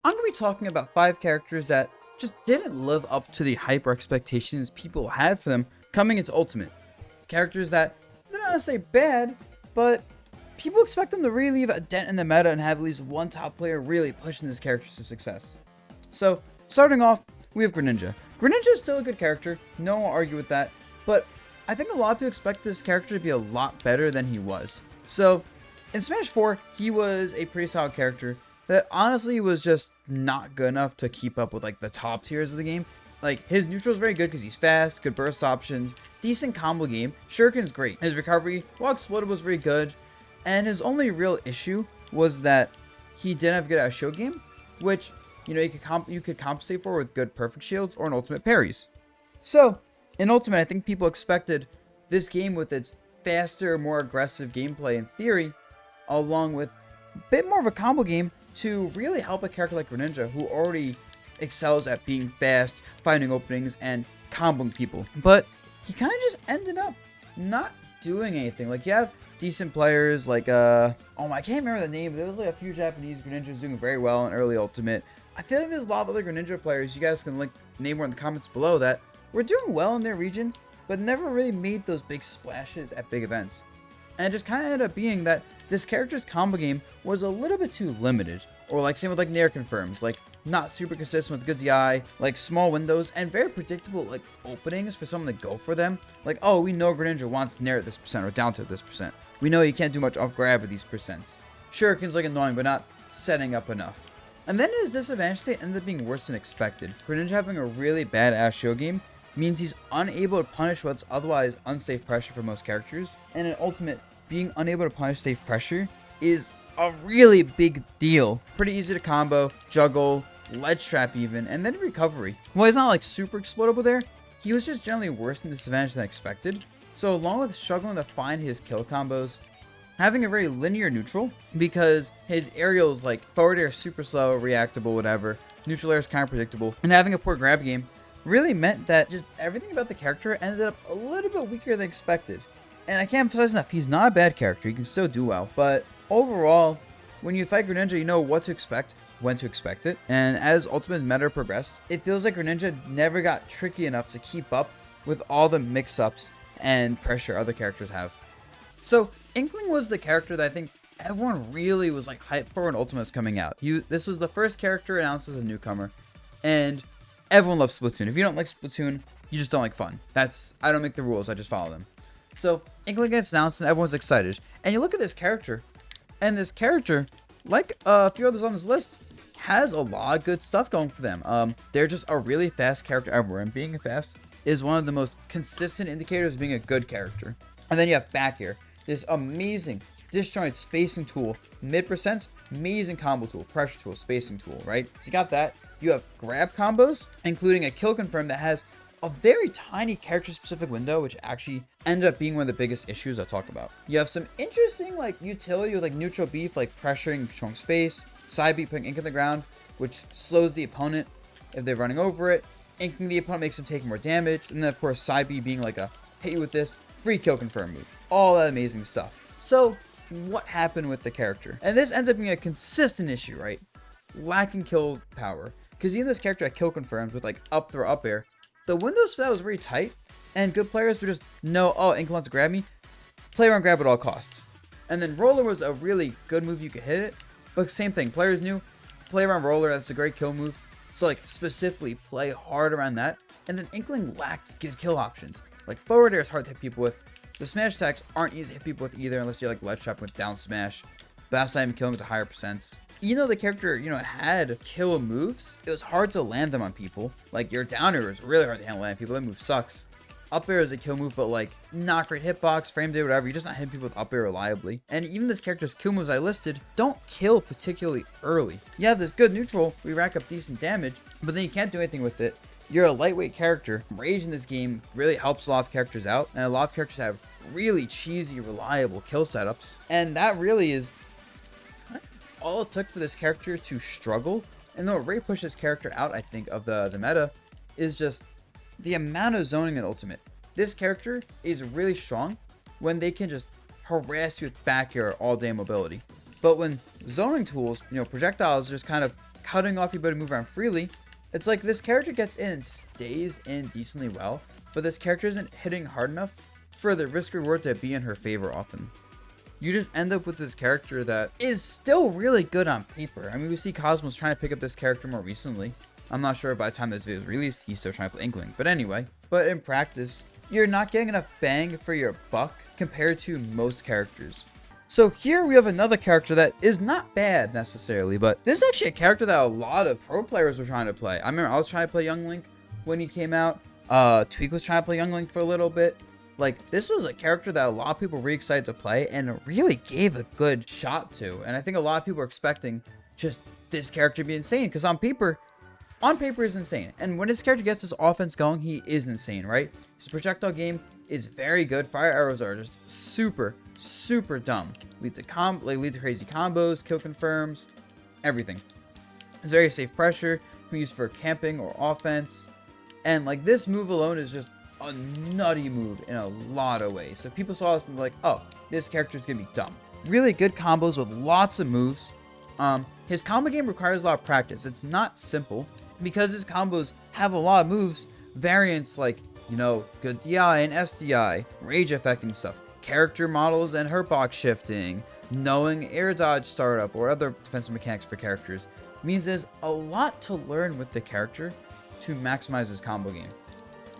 I'm going to be talking about 5 characters that just didn't live up to the hype or expectations people had for them coming into Ultimate. Characters that they're not necessarily bad, but people expect them to really leave a dent in the meta and have at least one top player really pushing this character to success. So, starting off, we have Greninja. Greninja is still a good character, no one will argue with that, but I think a lot of people expect this character to be a lot better than he was. So, in Smash 4, he was a pretty solid character that honestly was just not good enough to keep up with like the top tiers of the game. Like, his neutral is very good because he's fast, good burst options, decent combo game. Shuriken's great. His recovery, while exploded, was very good. And his only real issue was that he didn't have good at a show game, which, you know, you could compensate for with good perfect shields or an ultimate parries. So, in Ultimate, I think people expected this game with its faster, more aggressive gameplay in theory, along with a bit more of a combo game, to really help a character like Greninja, who already excels at being fast, finding openings, and comboing people. But he kind of just ended up not doing anything. Like, you have decent players like, I can't remember the name, but there was like a few Japanese Greninjas doing very well in early Ultimate. I feel like there's a lot of other Greninja players, you guys can like name more in the comments below, that were doing well in their region, but never really made those big splashes at big events. And it just kind of ended up being that this character's combo game was a little bit too limited. Or like same with like Nair confirms, like not super consistent with good DI, like small windows, and very predictable like openings for someone to go for them. Like, oh, we know Greninja wants Nair at this percent or down to this percent. We know you can't do much off grab with these percents. Shuriken's like annoying, but not setting up enough. And then his disadvantage state ended up being worse than expected. Greninja having a really bad ass show game means he's unable to punish what's otherwise unsafe pressure for most characters. And in Ultimate, being unable to punish safe pressure is a really big deal. Pretty easy to combo, juggle, ledge trap even, and then recovery. Well, he's not like super explodable there, he was just generally worse in disadvantage than expected. So along with struggling to find his kill combos, having a very linear neutral, because his aerials like forward air super slow, reactable, whatever, neutral air is kind of predictable, and having a poor grab game really meant that just everything about the character ended up a little bit weaker than expected. And I can't emphasize enough, he's not a bad character, he can still do well, but overall, when you fight Greninja, you know what to expect, when to expect it, and as Ultimate meta progressed, it feels like Greninja never got tricky enough to keep up with all the mix-ups and pressure other characters have. So, Inkling was the character that I think everyone really was like hyped for when Ultimate was coming out. This was the first character announced as a newcomer, and everyone loves Splatoon. If you don't like Splatoon, you just don't like fun. I don't make the rules, I just follow them. So, Inkling gets announced and everyone's excited. And you look at this character, and this character, like a few others on this list, has a lot of good stuff going for them. They're just a really fast character everywhere, and being fast is one of the most consistent indicators of being a good character. And then you have back air, this amazing disjoint spacing tool, mid percent, amazing combo tool, pressure tool, spacing tool, right? So you got that. You have grab combos, including a kill confirm that has a very tiny character-specific window, which actually ended up being one of the biggest issues I'll talk about. You have some interesting like utility with like neutral beef, like pressuring, controlling space, side beat putting ink in the ground, which slows the opponent if they're running over it. Inking the opponent makes them take more damage, and then of course side beat being like a hit you with this free kill confirm move. All that amazing stuff. So what happened with the character? And this ends up being a consistent issue, right? Lacking kill power, because even this character had kill confirmed with like up throw up air. The windows for that was very tight, and good players would just know, oh, Inkling wants to grab me, play around grab at all costs. And then Roller was a really good move, you could hit it, but same thing, players knew, play around Roller, that's a great kill move, so like specifically play hard around that. And then Inkling lacked good kill options. Like forward air is hard to hit people with, the smash attacks aren't easy to hit people with either unless you're like ledge trap with down smash, blast time killing with a higher percents. Even though the character, you know, had kill moves, it was hard to land them on people. Like, your down air is really hard to handle on people. That move sucks. Up air is a kill move, but like, not great hitbox, frame rate, whatever. You're just not hitting people with up air reliably. And even this character's kill moves I listed don't kill particularly early. You have this good neutral, we rack up decent damage, but then you can't do anything with it. You're a lightweight character. Rage in this game really helps a lot of characters out, and a lot of characters have really cheesy, reliable kill setups. And that really is all it took for this character to struggle. And though it really pushed this character out, I think, of the meta, is just the amount of zoning in Ultimate. This character is really strong when they can just harass you with back air all day mobility. But when zoning tools, you know, projectiles just kind of cutting off your ability to move around freely, it's like this character gets in and stays in decently well, but this character isn't hitting hard enough for the risk reward to be in her favor often. You just end up with this character that is still really good on paper. I mean, we see Cosmos trying to pick up this character more recently. I'm not sure by the time this video is released, he's still trying to play Inkling. But anyway, but in practice, you're not getting enough bang for your buck compared to most characters. So here we have another character that is not bad necessarily, but this is actually a character that a lot of pro players were trying to play. I remember I was trying to play Young Link when he came out. Tweak was trying to play Young Link for a little bit. Like, this was a character that a lot of people were really excited to play and really gave a good shot to. And I think a lot of people are expecting just this character to be insane, because on paper is insane. And when this character gets his offense going, he is insane, right? His projectile game is very good. Fire arrows are just super dumb. Lead to crazy combos, kill confirms, everything. It's very safe pressure. Can be used for camping or offense. And like, this move alone is just a nutty move in a lot of ways. So people saw this and were like, oh, this character is gonna be dumb. Really good combos with lots of moves. His combo game requires a lot of practice. It's not simple because his combos have a lot of moves, variants like, you know, good DI and SDI, rage affecting stuff, character models and hurtbox shifting, knowing air dodge startup or other defensive mechanics for characters. Means there's a lot to learn with the character to maximize his combo game.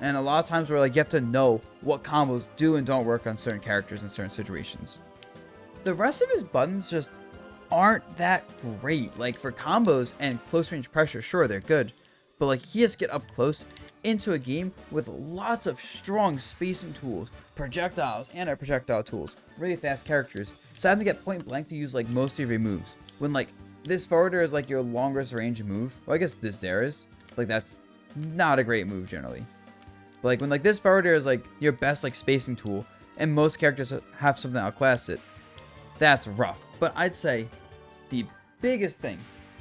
And a lot of times where like you have to know what combos do and don't work on certain characters in certain situations. The rest of his buttons just aren't that great. Like for combos and close range pressure, sure, they're good. But like he has to get up close into a game with lots of strong spacing tools, projectiles, anti-projectile tools, really fast characters. So having to get point blank to use like most of your moves. When like this forwarder is like your longest range move. Well, I guess this there is. Like that's not a great move generally. But like when like this forwarder is like your best like spacing tool and most characters have something that outclass it, that's rough. But I'd say the biggest thing,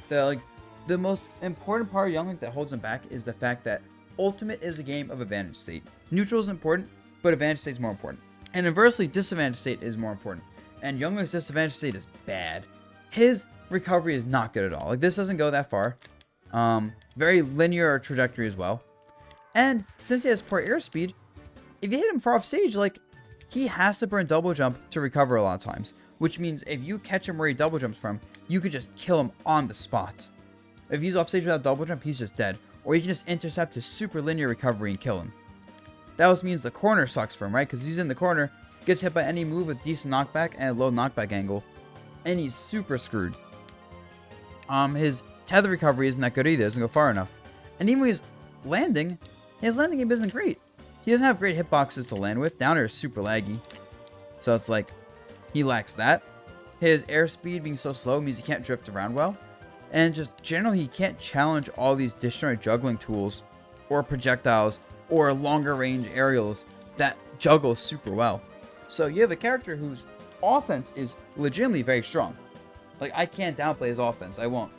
the most important part of Young Link that holds him back is the fact that Ultimate is a game of advantage state. Neutral is important, but advantage state is more important. And inversely, disadvantage state is more important. And Young Link's disadvantage state is bad. His recovery is not good at all. Like this doesn't go that far. Very linear trajectory as well. And since he has poor airspeed, if you hit him far off stage, like he has to burn double jump to recover a lot of times. Which means if you catch him where he double jumps from, you could just kill him on the spot. If he's off stage without double jump, he's just dead. Or you can just intercept his super linear recovery and kill him. That also means the corner sucks for him, right? Because he's in the corner, gets hit by any move with decent knockback and a low knockback angle, and he's super screwed. His tether recovery isn't that good either, doesn't go far enough. And even when he's landing, his landing game isn't great. He doesn't have great hitboxes to land with. Down air is super laggy. So it's like, he lacks that. His airspeed being so slow means he can't drift around well. And just generally, he can't challenge all these disjoint juggling tools or projectiles or longer range aerials that juggle super well. So you have a character whose offense is legitimately very strong. Like, I can't downplay his offense, I won't.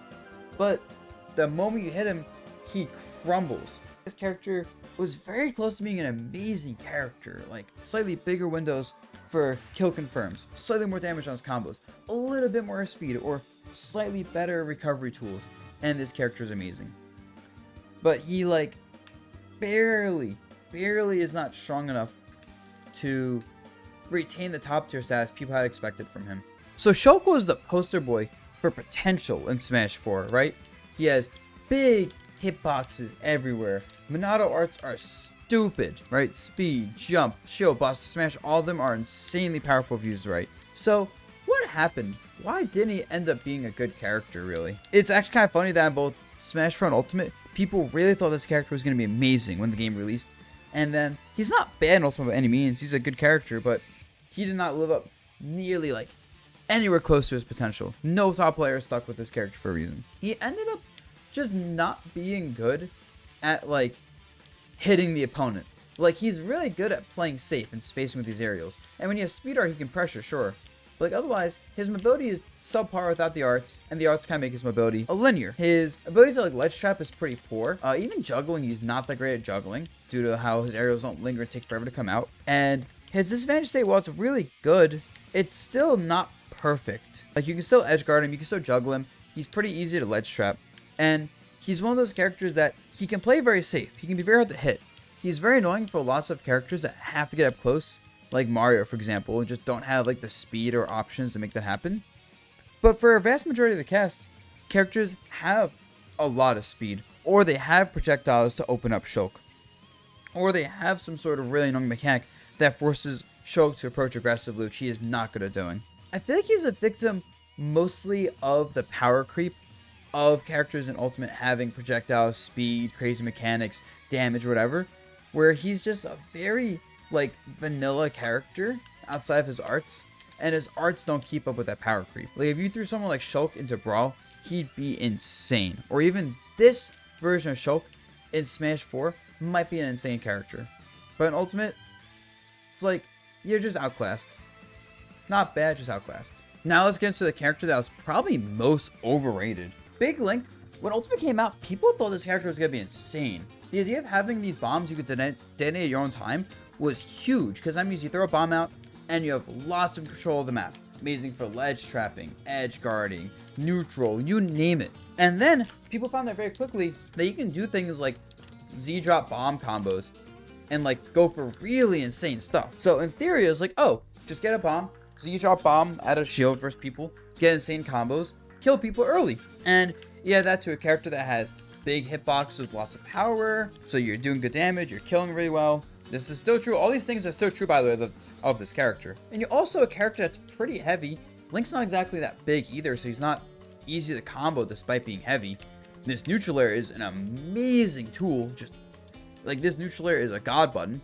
But the moment you hit him, he crumbles. This character was very close to being an amazing character. Like, slightly bigger windows for kill confirms, slightly more damage on his combos, a little bit more speed, or slightly better recovery tools, and this character is amazing. But he like barely is not strong enough to retain the top tier status people had expected from him. So Shulk was the poster boy for potential in Smash 4, right? He has big hitboxes everywhere. Monado arts are stupid, right? Speed, jump, shield, boss, smash, all of them are insanely powerful if used right. So what happened? Why didn't he end up being a good character, really? It's actually kind of funny that in both Smash 4 and Ultimate, people really thought this character was going to be amazing when the game released. And then, he's not bad in Ultimate by any means, he's a good character, but he did not live up nearly, like, anywhere close to his potential. No top player stuck with this character for a reason. He ended up just not being good at, like, hitting the opponent. Like, he's really good at playing safe and spacing with these aerials. And when you have speed art, he can pressure, sure. But like, otherwise, his mobility is subpar without the arts, and the arts kind of make his mobility a linear. His ability to like ledge trap is pretty poor. Even juggling, he's not that great at juggling, due to how his aerials don't linger and take forever to come out. And his disadvantage state, while it's really good, it's still not perfect. Like, you can still edge guard him, you can still juggle him. He's pretty easy to ledge trap. And he's one of those characters that he can play very safe. He can be very hard to hit. He's very annoying for lots of characters that have to get up close, like Mario, for example, and just don't have like the speed or options to make that happen. But for a vast majority of the cast, characters have a lot of speed, or they have projectiles to open up Shulk, or they have some sort of really annoying mechanic that forces Shulk to approach aggressively, which he is not good at doing. I feel like he's a victim mostly of the power creep of characters in Ultimate having projectiles, speed, crazy mechanics, damage, whatever, where he's just a very like vanilla character outside of his arts, and his arts don't keep up with that power creep. Like if you threw someone like Shulk into Brawl, he'd be insane. Or even this version of Shulk in Smash 4 might be an insane character. But in Ultimate, it's like, you're just outclassed. Not bad, just outclassed. Now let's get into the character that was probably most overrated. Big Link. When Ultimate came out, people thought this character was going to be insane. The idea of having these bombs you could detonate at your own time was huge, because that means you throw a bomb out and you have lots of control of the map. Amazing for ledge trapping, edge guarding, neutral, you name it. And then people found out very quickly that you can do things like Z-drop bomb combos and like go for really insane stuff. So in theory, it's like, oh, just get a bomb, Z-drop bomb at a shield versus people, get insane combos, kill people early. And yeah, that to a character that has big hitbox with lots of power, so you're doing good damage, you're killing really well. This is still true. All these things are so true, by the way, of this character. And you're also a character that's pretty heavy. Link's not exactly that big either, so he's not easy to combo despite being heavy. This neutral air is an amazing tool. Just like this neutral air is a god button.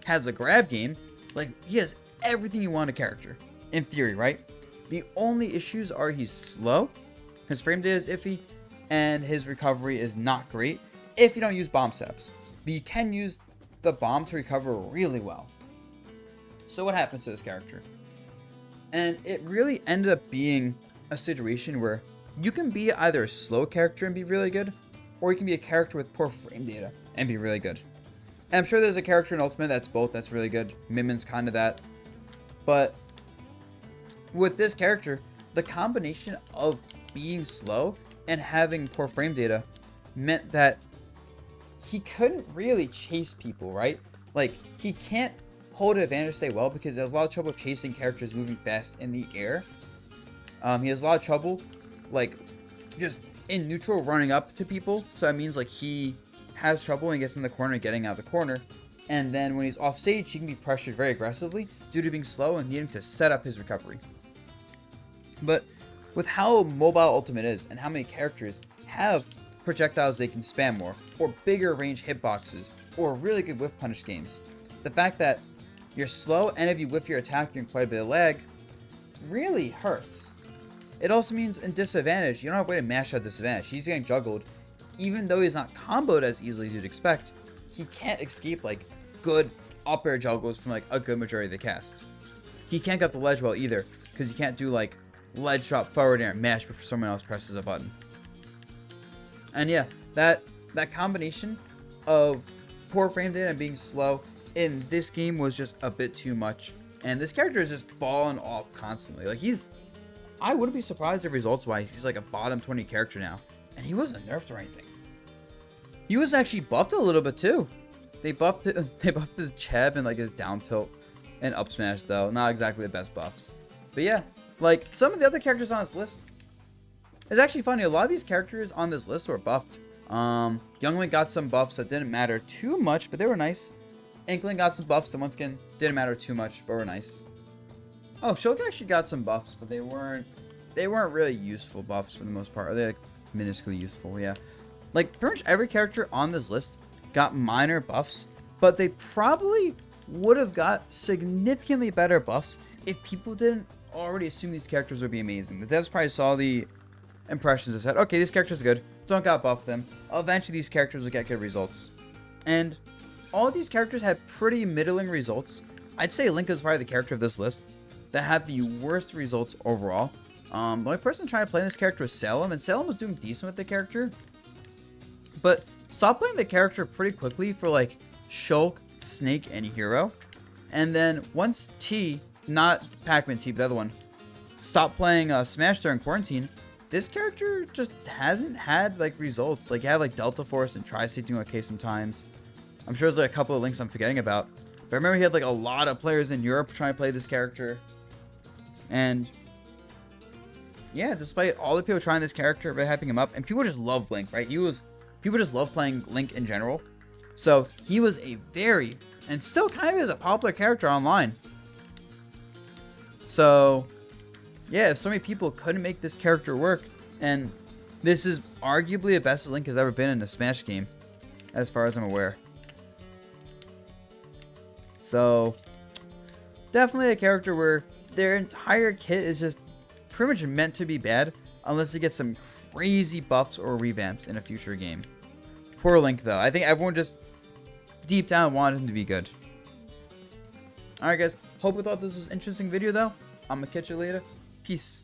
Has a grab game. Like he has everything you want in a character. In theory, right? The only issues are he's slow, his frame data is iffy, and his recovery is not great if you don't use bomb steps. But you can use the bomb to recover really well. So what happened to this character? And it really ended up being a situation where you can be either a slow character and be really good, or you can be a character with poor frame data and be really good. And I'm sure there's a character in Ultimate that's both, that's really good. Mimin's kind of that. But with this character, the combination of being slow and having poor frame data meant that he couldn't really chase people, right? Like, he can't hold an advantage to stay well because he has a lot of trouble chasing characters moving fast in the air. He has a lot of trouble, like, just in neutral running up to people. So that means, like, he has trouble when he gets in the corner getting out of the corner. And then when he's off stage, he can be pressured very aggressively due to being slow and needing to set up his recovery. But with how mobile Ultimate is and how many characters have projectiles they can spam more, or bigger range hitboxes, or really good whiff punish games, the fact that you're slow and if you whiff your attack you're in quite a bit of lag really hurts. It also means in disadvantage, you don't have a way to mash that disadvantage. He's getting juggled. Even though he's not comboed as easily as you'd expect, he can't escape like good up air juggles from like a good majority of the cast. He can't get up the ledge well either, because he can't do like ledge drop forward air and mash before someone else presses a button. And yeah, that combination of poor frame data and being slow in this game was just a bit too much. And this character is just falling off constantly. Like I wouldn't be surprised if results wise he's like a bottom 20 character now. And he wasn't nerfed or anything. He was actually buffed a little bit too. They buffed his Cheb and like his down tilt and up smash though. Not exactly the best buffs. But yeah, like some of the other characters on this list, it's actually funny. A lot of these characters on this list were buffed. Young Link got some buffs that didn't matter too much, but they were nice. Inkling got some buffs that once again didn't matter too much, but were nice. Oh, Shulk actually got some buffs, but they weren't really useful buffs for the most part. Or they're like minusculely useful, yeah. Like pretty much every character on this list got minor buffs, but they probably would have got significantly better buffs if people didn't already assume these characters would be amazing. The devs probably saw the impressions and said, okay, these characters are good, don't gotta buff them. Eventually these characters will get good results. And all of these characters had pretty middling results. I'd say Link is probably the character of this list that had the worst results overall. The only person trying to play this character was Salem, and Salem was doing decent with the character. But stopped playing the character pretty quickly for like Shulk, Snake, and Hero. And then once T, not Pac-Man T, but the other one, stopped playing Smash during quarantine, this character just hasn't had like results. Like you have like Delta Force and Tri-State doing okay sometimes. I'm sure there's like a couple of links I'm forgetting about. But I remember he had like a lot of players in Europe trying to play this character. And yeah, despite all the people trying this character, really hyping him up, and people just love Link, right? People just love playing Link in general. So he was a very, and still kind of is a popular character online. So yeah, if so many people couldn't make this character work, and this is arguably the best Link has ever been in a Smash game, as far as I'm aware. So definitely a character where their entire kit is just pretty much meant to be bad, unless it gets some crazy buffs or revamps in a future game. Poor Link though. I think everyone just deep down wanted him to be good. Alright guys, hope you thought this was an interesting video though. I'm gonna catch you later. Peace.